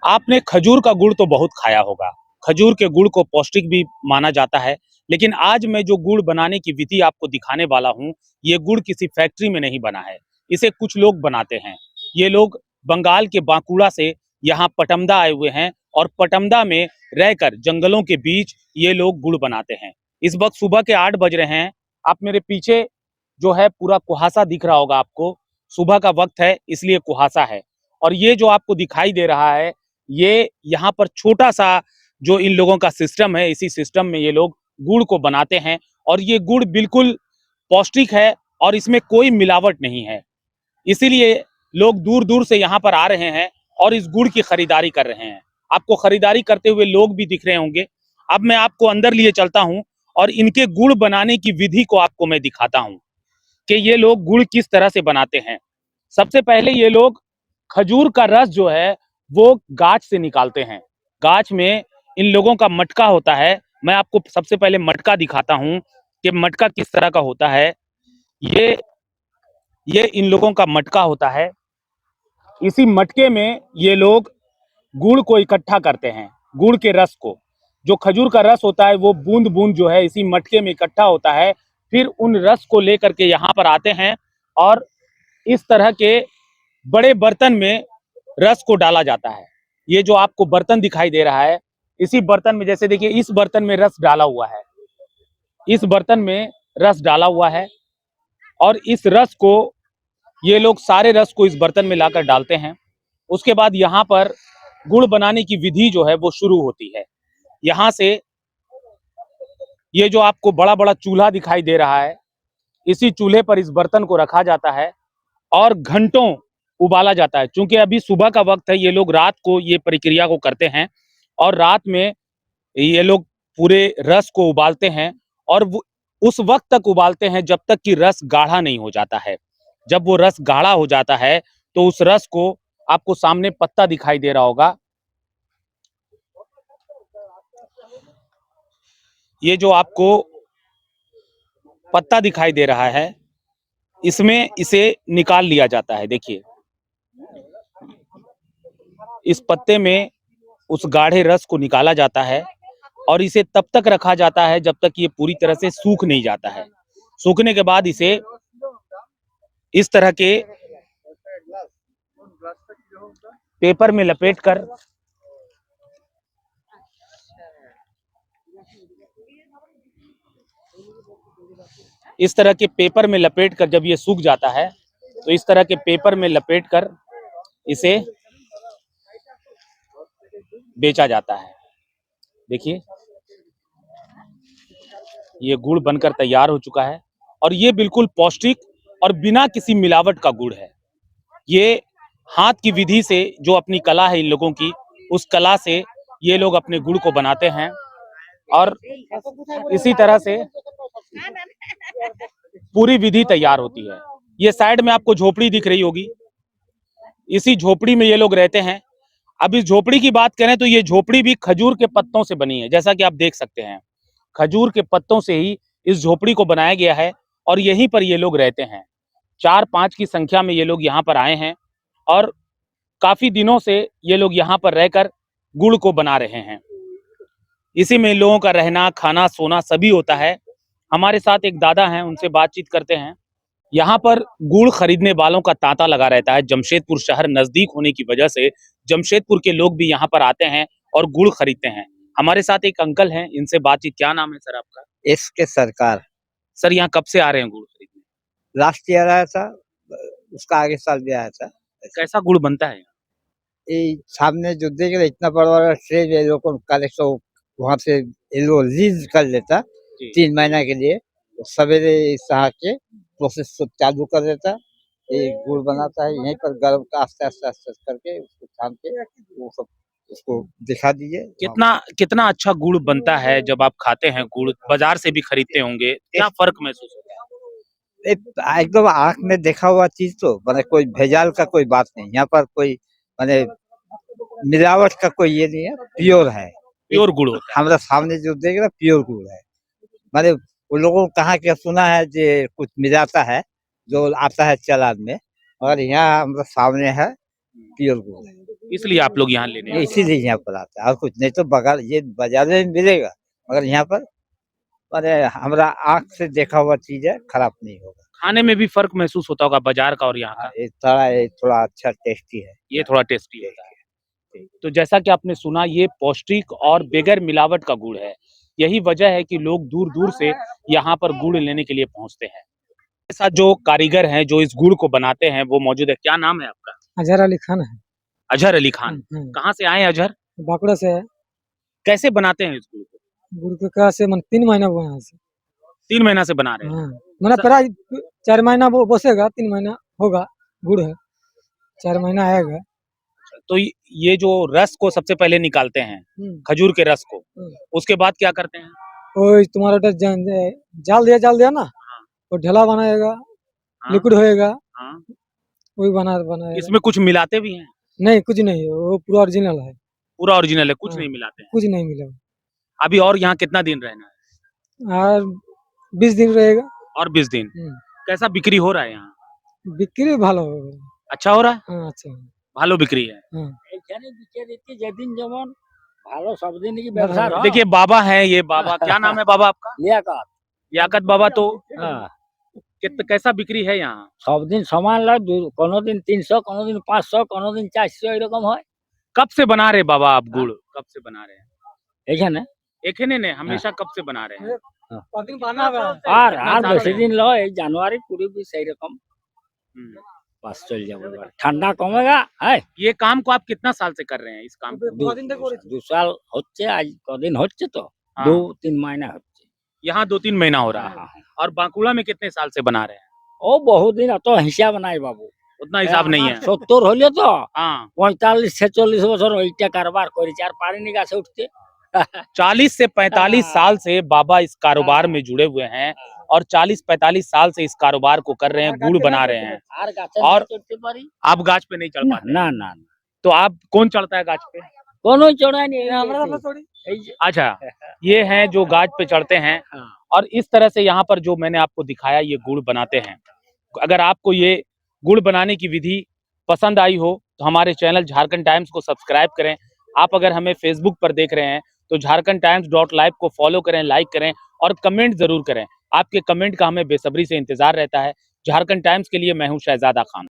आपने खजूर का गुड़ तो बहुत खाया होगा। खजूर के गुड़ को पौष्टिक भी माना जाता है, लेकिन आज मैं जो गुड़ बनाने की विधि आपको दिखाने वाला हूँ, ये गुड़ किसी फैक्ट्री में नहीं बना है। इसे कुछ लोग बनाते हैं। ये लोग बंगाल के बांकुड़ा से यहाँ पटमदा आए हुए हैं और पटमदा में रहकर जंगलों के बीच ये लोग गुड़ बनाते हैं। इस वक्त सुबह के 8 बज रहे हैं। आप मेरे पीछे जो है पूरा कुहासा दिख रहा होगा आपको। सुबह का वक्त है इसलिए कुहासा है। और ये जो आपको दिखाई दे रहा है, ये यहाँ पर छोटा सा जो इन लोगों का सिस्टम है, इसी सिस्टम में ये लोग गुड़ को बनाते हैं और ये गुड़ बिल्कुल पौष्टिक है और इसमें कोई मिलावट नहीं है। इसीलिए लोग दूर दूर से यहाँ पर आ रहे हैं और इस गुड़ की खरीदारी कर रहे हैं। आपको खरीदारी करते हुए लोग भी दिख रहे होंगे। अब मैं आपको अंदर लिए चलता हूँ और इनके गुड़ बनाने की विधि को आपको मैं दिखाता हूँ कि ये लोग गुड़ किस तरह से बनाते हैं। सबसे पहले ये लोग खजूर का रस जो है वो गाछ से निकालते हैं। गाछ में इन लोगों का मटका होता है। मैं आपको सबसे पहले मटका दिखाता हूँ कि मटका किस तरह का होता है। ये ये इन लोगों का मटका होता है। इसी मटके में ये लोग गुड़ को इकट्ठा करते हैं। गुड़ के रस को, जो खजूर का रस होता है वो बूंद बूंद जो है इसी मटके में इकट्ठा होता है। फिर उन रस को लेकर के यहाँ पर आते हैं और इस तरह के बड़े बर्तन में रस को डाला जाता है। ये जो आपको बर्तन दिखाई दे रहा है, इसी बर्तन में, जैसे देखिए इस बर्तन में रस डाला हुआ है, इस बर्तन में रस डाला हुआ है और इस रस को ये लोग सारे रस को इस बर्तन में लाकर डालते हैं। उसके बाद यहाँ पर गुड़ बनाने की विधि जो है वो शुरू होती है। यहाँ से ये जो आपको बड़ा बड़ा चूल्हा दिखाई दे रहा है, इसी चूल्हे पर इस बर्तन को रखा जाता है और घंटों उबाला जाता है। क्योंकि अभी सुबह का वक्त है, ये लोग रात को ये प्रक्रिया को करते हैं और रात में ये लोग पूरे रस को उबालते हैं और उस वक्त तक उबालते हैं जब तक कि रस गाढ़ा नहीं हो जाता है। जब वो रस गाढ़ा हो जाता है तो उस रस को, आपको सामने पत्ता दिखाई दे रहा होगा, ये जो आपको पत्ता दिखाई दे रहा है, इसमें इसे निकाल लिया जाता है। देखिए इस पत्ते में उस गाढ़े रस को निकाला जाता है और इसे तब तक रखा जाता है जब तक ये पूरी तरह से सूख नहीं जाता है। सूखने के बाद इसे इस तरह के पेपर में लपेटकर, इस तरह के पेपर में लपेटकर जब ये सूख जाता है तो इस तरह के पेपर में लपेटकर इसे बेचा जाता है। देखिए ये गुड़ बनकर तैयार हो चुका है और ये बिल्कुल पौष्टिक और बिना किसी मिलावट का गुड़ है। ये हाथ की विधि से, जो अपनी कला है इन लोगों की, उस कला से ये लोग अपने गुड़ को बनाते हैं और इसी तरह से पूरी विधि तैयार होती है। ये साइड में आपको झोपड़ी दिख रही होगी, इसी झोपड़ी में ये लोग रहते हैं। अब इस झोपड़ी की बात करें तो ये झोपड़ी भी खजूर के पत्तों से बनी है। जैसा कि आप देख सकते हैं, खजूर के पत्तों से ही इस झोपड़ी को बनाया गया है और यहीं पर ये लोग रहते हैं। 4-5 की संख्या में ये लोग यहाँ पर आए हैं और काफी दिनों से ये लोग यहाँ पर रहकर गुड़ को बना रहे हैं। इसी में लोगों का रहना, खाना, सोना सभी होता है। हमारे साथ एक दादा हैं, उनसे बातचीत करते हैं। यहाँ पर गुड़ खरीदने वालों का तांता लगा रहता है। जमशेदपुर शहर नजदीक होने की वजह से जमशेदपुर के लोग भी यहाँ पर आते हैं और गुड़ खरीदते हैं। हमारे साथ एक अंकल हैं, इनसे बातचीत। क्या नाम है सर आपका? इसके सरकार। सर यहाँ कब से आ रहे हैं गुड़ खरीदने? लास्ट ईयर आया था, उसका आगे साल भी आया था। कैसा गुड़ बनता है? ये सामने जो देख रहे इतना बड़ा बड़ा ट्रे ये लोग को कलेक्ट वहाँ से ये लोग लीज कर लेता 3 महीना के लिए। सवेरे सहा के प्रोसेस को चालू कर देता, ये गुड़ बनाता है यहीं पर गर्म का आस्ते आस्ते आस्ते करके उसको छान के वो सब उसको दिखा दीजिए। कितना कितना अच्छा गुड़ बनता है जब आप खाते हैं गुड़, बाजार से भी खरीदते होंगे, क्या फर्क महसूस होता है? एकदम आँख में देखा हुआ चीज तो माने कोई भेजाल का कोई बात नहीं, यहाँ पर कोई माने मिलावट का कोई ये नहीं है, प्योर है, प्योर गुड़ होता है। हमारा सामने जो देख रहा प्योर गुड़ है। माने उन लोगों को कहा क्या सुना है जो कुछ मिलाता है जो आता है चालान में, और यहाँ हमारे सामने है प्योर गुड़ है। इसलिए आप लोग यहाँ लेने आते हैं। इसीलिए यहाँ पर आता है और कुछ नहीं। तो बगल ये बाजार में मिलेगा, मगर यहाँ पर अरे हमारा आँख से देखा हुआ चीज है, खराब नहीं होगा। खाने में भी फर्क महसूस होता होगा बाजार का और यहाँ का। ये थोड़ा अच्छा टेस्टी है। ये थोड़ा टेस्टी होता है। तो जैसा कि आपने सुना, ये पौष्टिक और बगैर मिलावट का गुड़ है। यही वजह है कि लोग दूर दूर से यहाँ पर गुड़ लेने के लिए पहुँचते हैं। मेरे साथ जो कारीगर हैं जो इस गुड़ को बनाते हैं वो मौजूद है। क्या नाम है आपका? अजहर अली खान है। अजहर अली खान। कहाँ से आए हैं अजहर? बांकुड़ा से है। कैसे बनाते हैं इस गुड़ को? गुड़ के का से मन 3 महीना हुआ है। 3 महीना से बना रहे हैं। हाँ, मैंने प्राय 4 महीना वो बसेगा, 3 महीना होगा गुड़ है, 4 महीना आएगा। तो ये जो रस को सबसे पहले निकालते हैं, खजूर के रस को, उसके बाद क्या करते हैं? वो तुम्हारा जाल दिया ना, वो ढेला बनाएगा, लिक्विड होएगा, वही बनाएगा। इसमें कुछ मिलाते भी हैं? नहीं, कुछ नहीं, वो पूरा ओरिजिनल है। पूरा ओरिजिनल है, कुछ नहीं मिलाते हैं? कुछ नहीं मिला। अभी और यहाँ कितना दिन रहना है? और 20 दिन रहेगा। और 20 दिन। कैसा बिक्री हो रहा है यहाँ? बिक्री भालो। अच्छा हो रहा है? हाँ, अच्छा। भालो बिक्री है। देखिए बाबा है ये बाबा, क्या नाम है बाबा आपका? लियाकत। लियाकत बाबा। तो कैसा बिक्री है यहाँ? सब दिन सामान ला, कोनो दिन 300, कोनो दिन 500, कोनो दिन 400 এরকম হয়। कब से बना रहे बाबा आप गुड़? कब से बना रहे हैं? এখানে এখানে ने हमेशा कब से बना रहे हैं? कदिन बनावे আর বেশি দিন লয়, এই জানুয়ারি 20-20 এইরকম বাস চল যাবে। এবার ঠান্ডা কমেগা। হ্যাঁ, ये काम को आप कितना साल से कर रहे हैं इस काम को? 2 साल হচ্ছে, আজ কদিন হচ্ছে তো, हाँ। 2-3 महीना হচ্ছে। यहाँ 2-3 महीना हो रहा है। हाँ, हाँ। और बांकुड़ा में कितने साल से बना रहे हैं? ও বহুত দিন, অত হিসাব নাই বাবু। उतना हिसाब नहीं है। 70 হইলে তো हाँ, 45-46 বছর ওইটা কারবার করেছি, আর পারিনি গাছে উঠতে। 40 से 45 साल से बाबा इस कारोबार में जुड़े हुए हैं और 40-45 साल से इस कारोबार को कर रहे हैं, गुड़ बना रहे हैं। আর গাছে और চড়তে পারি आप गाछ पे नहीं चढ़ पाते? না না, तो आप कौन चढ़ता है गाछ पे? কোনো চড়াইনি। এই যে अच्छा, ये हैं जो गाछ पे चढ़ते हैं। हाँ। और इस तरह से यहाँ पर जो मैंने आपको दिखाया ये गुड़ बनाते हैं। अगर आपको ये गुड़ बनाने की विधि पसंद आई हो तो हमारे चैनल झारखंड टाइम्स को सब्सक्राइब करें। आप अगर हमें फेसबुक पर देख रहे हैं तो jharkhandtimes.live को फॉलो करें, लाइक करें और कमेंट जरूर करें। आपके कमेंट का हमें बेसब्री से इंतजार रहता है। झारखंड टाइम्स के लिए मैं हूं शहजादा खान।